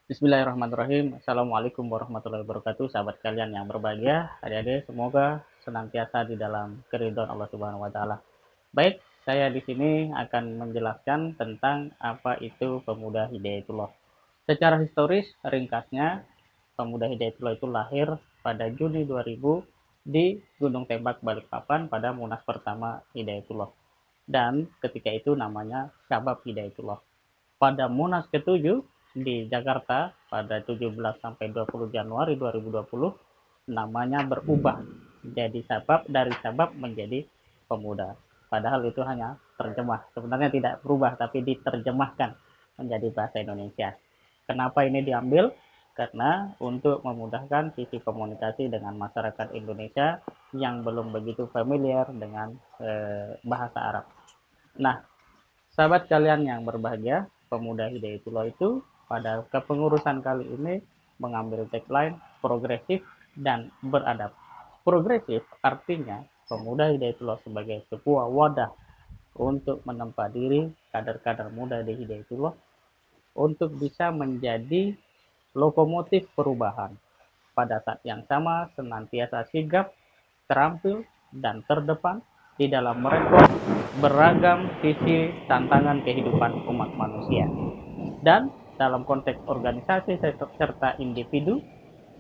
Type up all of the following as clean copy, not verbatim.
Bismillahirrahmanirrahim. Assalamualaikum warahmatullahi wabarakatuh. Sahabat kalian yang berbahagia, adik-adik semoga senantiasa di dalam keridhaan Allah Subhanahu wa taala. Baik, saya di sini akan menjelaskan tentang apa itu Pemuda Hidayatullah. Secara historis, ringkasnya, Pemuda Hidayatullah itu lahir pada Juni 2000 di Gunung Tembak Balikpapan pada Munas pertama Hidayatullah. Dan ketika itu namanya Syabab Hidayatullah. Pada Munas ke-7 di Jakarta pada 17 sampai 20 Januari 2020 namanya berubah jadi sabab menjadi pemuda. Padahal itu hanya terjemah. Sebenarnya tidak berubah tapi diterjemahkan menjadi bahasa Indonesia. Kenapa ini diambil? Karena untuk memudahkan sisi komunikasi dengan masyarakat Indonesia yang belum begitu familiar dengan bahasa Arab. Nah, sahabat kalian yang berbahagia, Pemuda Hidayatullah itu pada kepengurusan kali ini mengambil tagline progresif dan beradab. Progresif artinya Pemuda Hidayatullah sebagai sebuah wadah untuk menempa diri kader-kader muda di Hidayatullah untuk bisa menjadi lokomotif perubahan. Pada saat yang sama senantiasa sigap, terampil, dan terdepan di dalam merespon beragam sisi tantangan kehidupan umat manusia. Dan dalam konteks organisasi serta individu,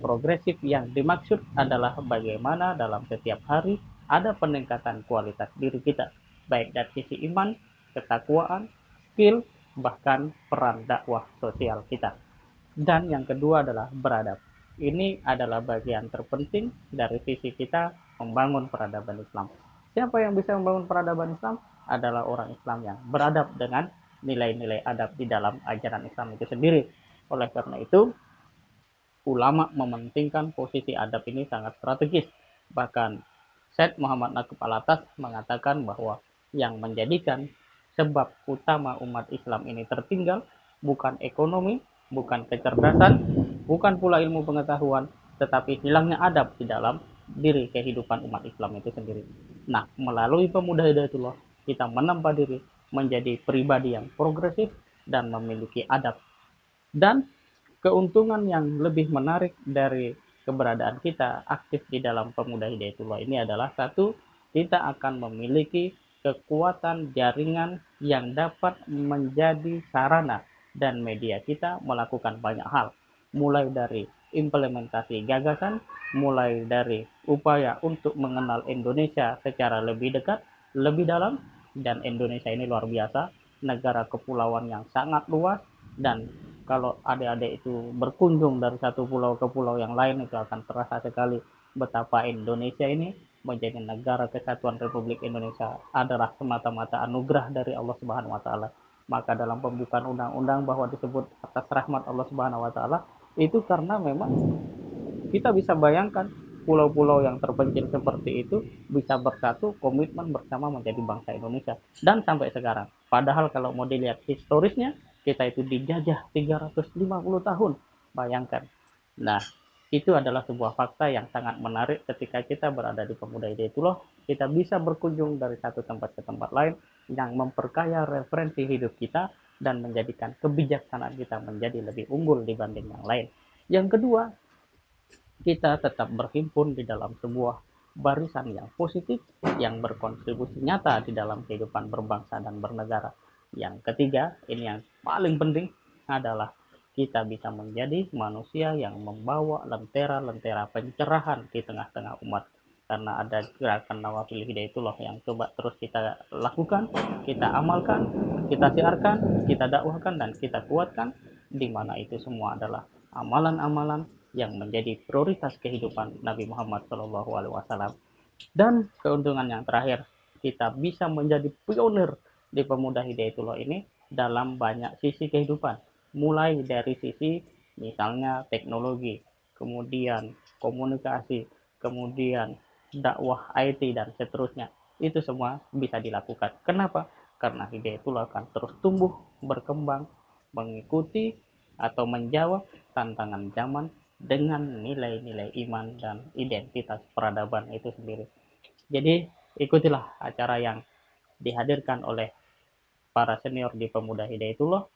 progresif yang dimaksud adalah bagaimana dalam setiap hari ada peningkatan kualitas diri kita, baik dari sisi iman, ketakwaan, skill, bahkan peran dakwah sosial kita. Dan yang kedua adalah beradab. Ini adalah bagian terpenting dari visi kita membangun peradaban Islam. Siapa yang bisa membangun peradaban Islam? Adalah orang Islam yang beradab dengan nilai-nilai adab di dalam ajaran Islam itu sendiri. Oleh karena itu, ulama mementingkan posisi adab ini sangat strategis. Bahkan Syed Muhammad Naqib Alatas mengatakan bahwa yang menjadikan sebab utama umat Islam ini tertinggal bukan ekonomi, bukan kecerdasan, bukan pula ilmu pengetahuan, tetapi hilangnya adab di dalam diri kehidupan umat Islam itu sendiri. Nah, melalui Pemuda Hidayatullah, kita menempa diri menjadi pribadi yang progresif dan memiliki adab. Dan keuntungan yang lebih menarik dari keberadaan kita aktif di dalam Pemuda Hidayatullah ini adalah satu, kita akan memiliki kekuatan jaringan yang dapat menjadi sarana dan media kita melakukan banyak hal. Mulai dari implementasi gagasan, mulai dari upaya untuk mengenal Indonesia secara lebih dekat, lebih dalam, dan Indonesia ini luar biasa, negara kepulauan yang sangat luas, dan kalau adik-adik itu berkunjung dari satu pulau ke pulau yang lain itu akan terasa sekali betapa Indonesia ini menjadi negara kesatuan Republik Indonesia adalah semata-mata anugerah dari Allah Subhanahu wa taala. Maka dalam pembukaan undang-undang bahwa disebut atas rahmat Allah Subhanahu wa taala itu karena memang kita bisa bayangkan pulau-pulau yang terpencil seperti itu bisa bersatu komitmen bersama menjadi bangsa Indonesia dan sampai sekarang. Padahal kalau mau dilihat historisnya kita itu dijajah 350 tahun. Bayangkan. Nah, itu adalah sebuah fakta yang sangat menarik ketika kita berada di Pemuda Hidayatullah. Kita bisa berkunjung dari satu tempat ke tempat lain yang memperkaya referensi hidup kita dan menjadikan kebijaksanaan kita menjadi lebih unggul dibanding yang lain. Yang kedua, kita tetap berhimpun di dalam sebuah barisan yang positif yang berkontribusi nyata di dalam kehidupan berbangsa dan bernegara. Yang ketiga, ini yang paling penting adalah kita bisa menjadi manusia yang membawa lentera-lentera pencerahan di tengah-tengah umat. Karena ada gerakan Nawafil Hidayatullah yang coba terus kita lakukan, kita amalkan, kita siarkan, kita dakwahkan, dan kita kuatkan, di mana itu semua adalah amalan-amalan yang menjadi prioritas kehidupan Nabi Muhammad SAW. Dan keuntungan yang terakhir, kita bisa menjadi pionir di Pemuda Hidayatullah ini dalam banyak sisi kehidupan. Mulai dari sisi misalnya teknologi, kemudian komunikasi, kemudian dakwah IT dan seterusnya. Itu semua bisa dilakukan. Kenapa? Karena Hidayatullah akan terus tumbuh, berkembang, mengikuti atau menjawab tantangan zaman dengan nilai-nilai iman dan identitas peradaban itu sendiri. Jadi ikutilah acara yang dihadirkan oleh para senior di Pemuda Hidayatullah,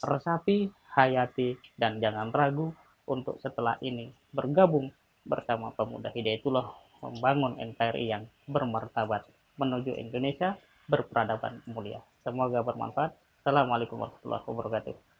resapi hayati, dan jangan ragu untuk setelah ini bergabung bersama pemuda Hidayatullah membangun NKRI yang bermartabat menuju Indonesia berperadaban mulia. Semoga bermanfaat. Assalamualaikum warahmatullahi wabarakatuh.